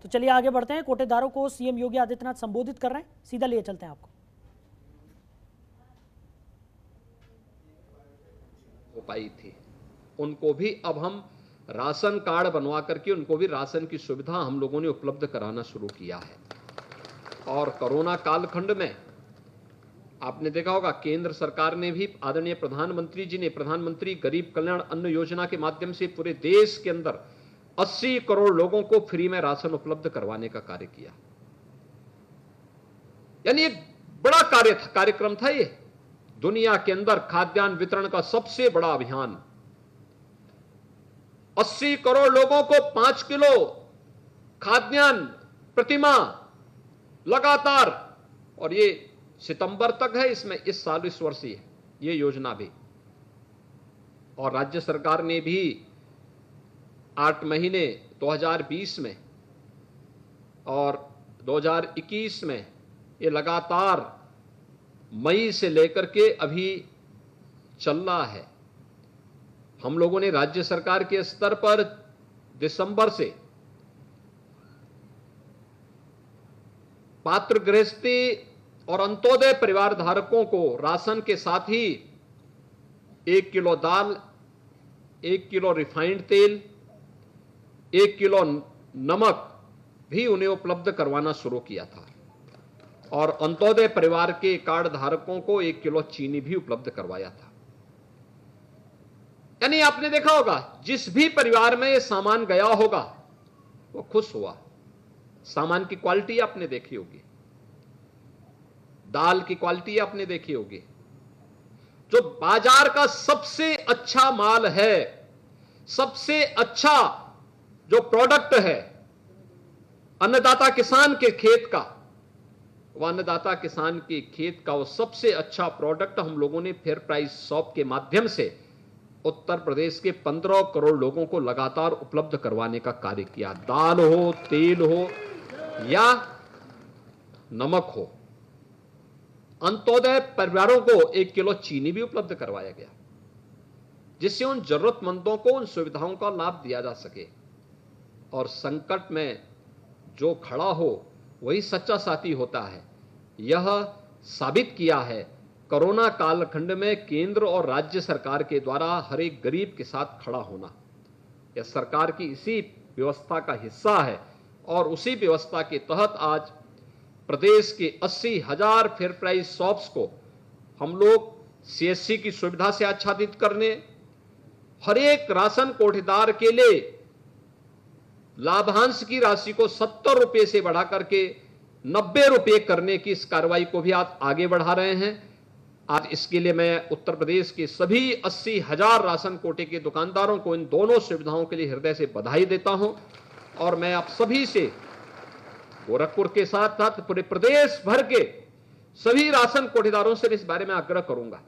तो चलिए आगे बढ़ते हैं। कोटेदारों को सीएम योगी आदित्यनाथ संबोधित कर रहे हैं, सीधा लिए चलते हैं आपको। हो पाई थी, उनको भी अब हम राशन कार्ड बनवा करके उनको भी राशन की सुविधा हम लोगों ने उपलब्ध कराना शुरू किया है। और कोरोना कालखंड में आपने देखा होगा केंद्र सरकार ने भी, आदरणीय प्रधानमंत्री जी ने प्रधानमंत्री गरीब कल्याण अन्न योजना के माध्यम से पूरे देश के अंदर 80 करोड़ लोगों को फ्री में राशन उपलब्ध करवाने का कार्य किया। यानी एक बड़ा कार्यक्रम था ये, दुनिया के अंदर खाद्यान्न वितरण का सबसे बड़ा अभियान। 80 करोड़ लोगों को 5 किलो खाद्यान्न प्रतिमाह लगातार, और ये सितंबर तक है, इसमें इस साल इस वर्ष ही है ये योजना भी। और राज्य सरकार ने भी 8 महीने 2020 में और 2021 में ये लगातार मई से लेकर के अभी चल रहा है। हम लोगों ने राज्य सरकार के स्तर पर दिसंबर से पात्र गृहस्थी और अंत्योदय परिवार धारकों को राशन के साथ ही 1 किलो दाल, 1 किलो रिफाइंड तेल, 1 किलो नमक भी उन्हें उपलब्ध करवाना शुरू किया था। और अंत्योदय परिवार के कार्ड धारकों को 1 किलो चीनी भी उपलब्ध करवाया था। यानी आपने देखा होगा जिस भी परिवार में ये सामान गया होगा वो खुश हुआ। सामान की क्वालिटी आपने देखी होगी, दाल की क्वालिटी आपने देखी होगी। जो बाजार का सबसे अच्छा माल है, सबसे अच्छा जो प्रोडक्ट है अन्नदाता किसान के खेत का, वो अन्नदाता किसान के खेत का वो सबसे अच्छा प्रोडक्ट हम लोगों ने फेयर प्राइस शॉप के माध्यम से उत्तर प्रदेश के 15 करोड़ लोगों को लगातार उपलब्ध करवाने का कार्य किया। दाल हो, तेल हो या नमक हो। अंत्योदय परिवारों को 1 किलो चीनी भी उपलब्ध करवाया गया, जिससे उन जरूरतमंदों को उन सुविधाओं का लाभ दिया जा सके। और संकट में जो खड़ा हो वही सच्चा साथी होता है, यह साबित किया है कोरोना कालखंड में केंद्र और राज्य सरकार के द्वारा हर एक गरीब के साथ खड़ा होना। यह सरकार की इसी व्यवस्था का हिस्सा है और उसी व्यवस्था के तहत आज प्रदेश के 80,000 फेयर प्राइस शॉप्स को हम लोग सीएससी की सुविधा से आच्छादित करने, हर एक राशन कोटेदार के लिए लाभांश की राशि को 70 रुपए से बढ़ा करके 90 रुपए करने की इस कार्रवाई को भी आज आगे बढ़ा रहे हैं। आज इसके लिए मैं उत्तर प्रदेश के सभी 80,000 राशन कोटे के दुकानदारों को इन दोनों सुविधाओं के लिए हृदय से बधाई देता हूं। और मैं आप सभी से गोरखपुर के साथ साथ पूरे प्रदेश भर के सभी राशन कोटेदारों से इस बारे में आग्रह करूंगा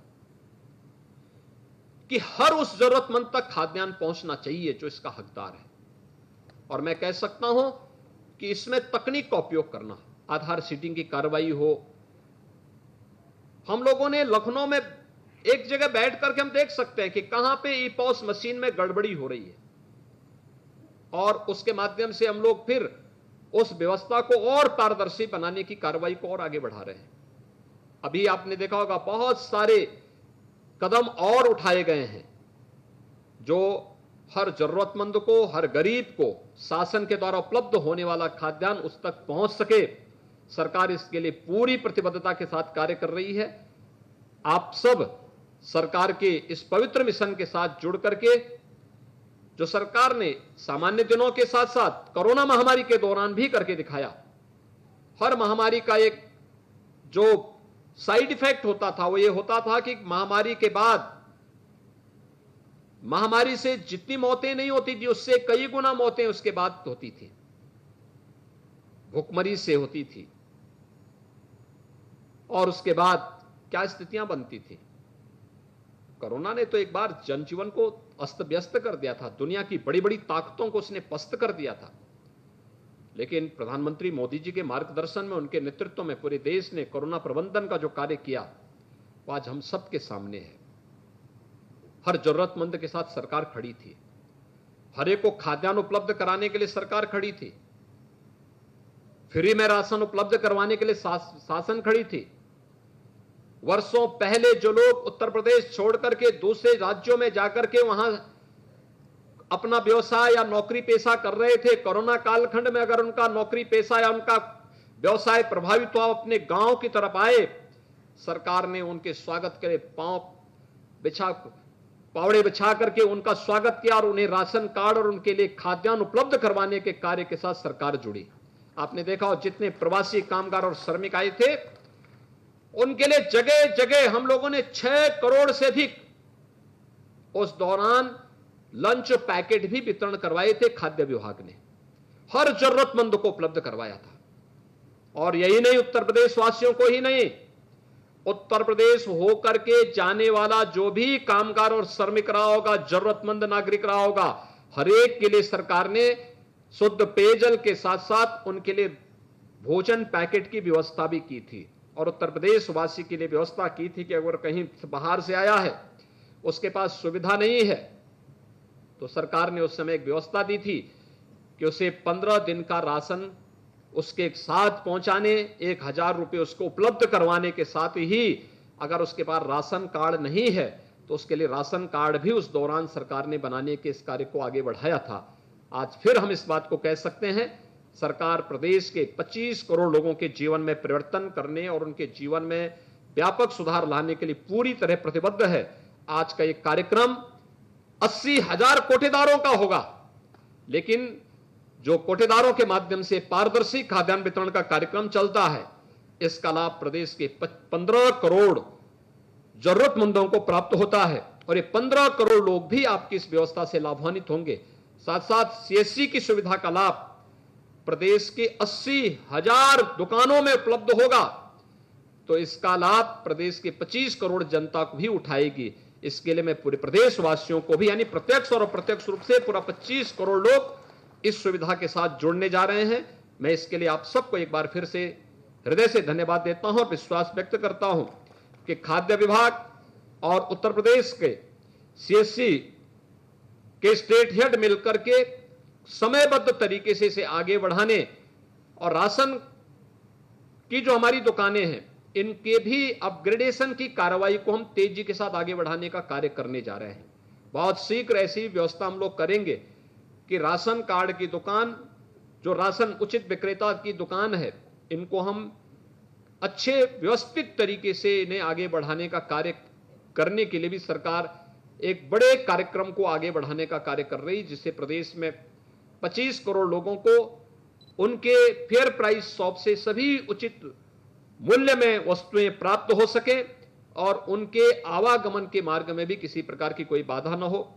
कि हर उस जरूरतमंद तक खाद्यान्न पहुंचना चाहिए जो इसका हकदार है। और मैं कह सकता हूं कि इसमें तकनीक का उपयोग करना, आधार सीडिंग की कार्रवाई हो। हम लोगों ने लखनऊ में एक जगह बैठ करके हम देख सकते हैं कि कहां पे ई-पॉस मशीन में गड़बड़ी हो रही है, और उसके माध्यम से हम लोग फिर उस व्यवस्था को और पारदर्शी बनाने की कार्रवाई को और आगे बढ़ा रहे हैं। अभी आपने देखा होगा बहुत सारे कदम और उठाए गए हैं जो हर जरूरतमंद को, हर गरीब को शासन के द्वारा उपलब्ध होने वाला खाद्यान्न उस तक पहुंच सके। सरकार इसके लिए पूरी प्रतिबद्धता के साथ कार्य कर रही है। आप सब सरकार के इस पवित्र मिशन के साथ जुड़ करके, जो सरकार ने सामान्य दिनों के साथ साथ कोरोना महामारी के दौरान भी करके दिखाया। हर महामारी का एक जो साइड इफेक्ट होता था वो ये होता था कि महामारी के बाद महामारी से जितनी मौतें नहीं होती थी उससे कई गुना मौतें उसके बाद होती थी, भूखमरी से होती थी। और उसके बाद क्या स्थितियां बनती थी। कोरोना ने तो एक बार जनजीवन को अस्त व्यस्त कर दिया था, दुनिया की बड़ी बड़ी ताकतों को उसने पस्त कर दिया था। लेकिन प्रधानमंत्री मोदी जी के मार्गदर्शन में, उनके नेतृत्व में पूरे देश ने कोरोना प्रबंधन का जो कार्य किया वो आज हम सबके सामने है। हर जरूरतमंद के साथ सरकार खड़ी थी, हर एक को खाद्यान्न उपलब्ध कराने के लिए सरकार खड़ी थी। फ्री में राशन उपलब्ध करवाने के लिए शासन खड़ी थी। वर्षों पहले जो लोग उत्तर प्रदेश छोड़ करके दूसरे राज्यों में जाकर के वहां अपना व्यवसाय या नौकरी पेशा कर रहे थे, कोरोना कालखंड में अगर उनका नौकरी पेशा या उनका व्यवसाय प्रभावित हुआ, अपने गांव की तरफ आए, सरकार ने उनके स्वागत के लिए पावड़े बिछा करके उनका स्वागत किया और उन्हें राशन कार्ड और उनके लिए खाद्यान्न उपलब्ध करवाने के कार्य के साथ सरकार जुड़ी। आपने देखा हो जितने प्रवासी कामगार और श्रमिक आए थे, उनके लिए जगह जगह हम लोगों ने 6 करोड़ से अधिक उस दौरान लंच पैकेट भी वितरण करवाए थे। खाद्य विभाग ने हर जरूरतमंद को उपलब्ध करवाया था। और यही नहीं, उत्तर प्रदेश वासियों को ही नहीं, उत्तर प्रदेश होकर के जाने वाला जो भी कामगार और श्रमिक रहा होगा, जरूरतमंद नागरिक रहा होगा, हर एक के लिए सरकार ने शुद्ध पेयजल के साथ साथ उनके लिए भोजन पैकेट की व्यवस्था भी की थी। और उत्तर प्रदेश वासी के लिए व्यवस्था की थी कि अगर कहीं बाहर से आया है, उसके पास सुविधा नहीं है, तो सरकार ने उस समय एक व्यवस्था दी थी कि उसे 15 दिन का राशन उसके साथ पहुंचाने, 1000 रुपये उसको उपलब्ध करवाने के साथ ही अगर उसके पास राशन कार्ड नहीं है तो उसके लिए राशन कार्ड भी उस दौरान सरकार ने बनाने के इस कार्य को आगे बढ़ाया था। आज फिर हम इस बात को कह सकते हैं, सरकार प्रदेश के 25 करोड़ लोगों के जीवन में परिवर्तन करने और उनके जीवन में व्यापक सुधार लाने के लिए पूरी तरह प्रतिबद्ध है। आज का ये कार्यक्रम 80,000 कोटेदारों का होगा, लेकिन जो कोटेदारों के माध्यम से पारदर्शी खाद्यान्न वितरण का कार्यक्रम चलता है, इसका लाभ प्रदेश के 15 करोड़ जरूरतमंदों को प्राप्त होता है और ये 15 करोड़ लोग भी आपकी इस व्यवस्था से लाभान्वित होंगे। साथ साथ सीएससी की सुविधा का लाभ प्रदेश के 80,000 दुकानों में उपलब्ध होगा, तो इसका लाभ प्रदेश के 25 करोड़ जनता को भी उठाएगी। इसके लिए मैं पूरे प्रदेश वासियों को भी, यानी प्रत्यक्ष और अप्रत्यक्ष रूप से पूरा 25 करोड़ लोग इस सुविधा के साथ जुड़ने जा रहे हैं। मैं इसके लिए आप सबको एक बार फिर से हृदय से धन्यवाद देता हूं और विश्वास व्यक्त करता हूं कि खाद्य विभाग और उत्तर प्रदेश के सीएससी के स्टेट हेड मिलकर के समयबद्ध तरीके से इसे आगे बढ़ाने और राशन की जो हमारी दुकानें हैं, इनके भी अपग्रेडेशन की कार्रवाई को हम तेजी के साथ आगे बढ़ाने का कार्य करने जा रहे हैं। बहुत शीघ्र ऐसी व्यवस्था हम लोग करेंगे कि राशन कार्ड की दुकान, जो राशन उचित विक्रेता की दुकान है, इनको हम अच्छे व्यवस्थित तरीके से इन्हें आगे बढ़ाने का कार्य करने के लिए भी सरकार एक बड़े कार्यक्रम को आगे बढ़ाने का कार्य कर रही है, जिससे प्रदेश में 25 करोड़ लोगों को उनके फेयर प्राइस शॉप से सभी उचित मूल्य में वस्तुएं प्राप्त हो सके और उनके आवागमन के मार्ग में भी किसी प्रकार की कोई बाधा न हो।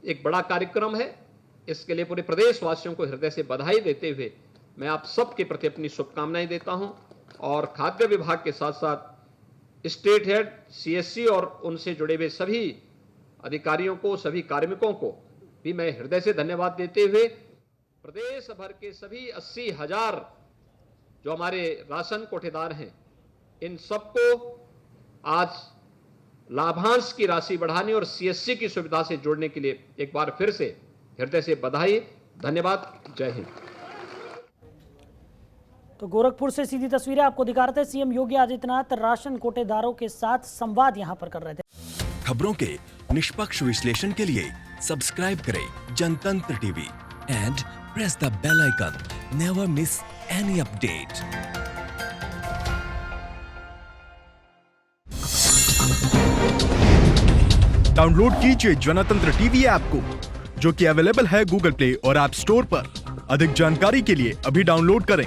एक बड़ा कार्यक्रम है, इसके लिए पूरे प्रदेश वासियों को हृदय से बधाई देते हुए मैं आप सबके प्रति अपनी शुभकामनाएं देता हूं और खाद्य विभाग के साथ साथ स्टेट हेड, सीएससी और उनसे जुड़े हुए सभी अधिकारियों को, सभी कार्मिकों को भी मैं हृदय से धन्यवाद देते हुए प्रदेश भर के सभी 80,000 जो हमारे राशन कोटेदार हैं, इन सबको आज लाभांश की राशि बढ़ाने और सीएससी की सुविधा से जोड़ने के लिए एक बार फिर से हृदय से बधाई, धन्यवाद, जय हिंद। तो गोरखपुर से सीधी तस्वीरें आपको दिखा रहे थे। सीएम योगी आदित्यनाथ राशन कोटेदारों के साथ संवाद यहां पर कर रहे थे। खबरों के निष्पक्ष विश्लेषण के लिए सब्सक्राइब करें Janatantra TV and press the bell icon. Never miss any update. Download कीजिए जनतंत्र टीवी ऐप को, जो कि अवेलेबल है गूगल प्ले और ऐप स्टोर पर। अधिक जानकारी के लिए अभी डाउनलोड करें।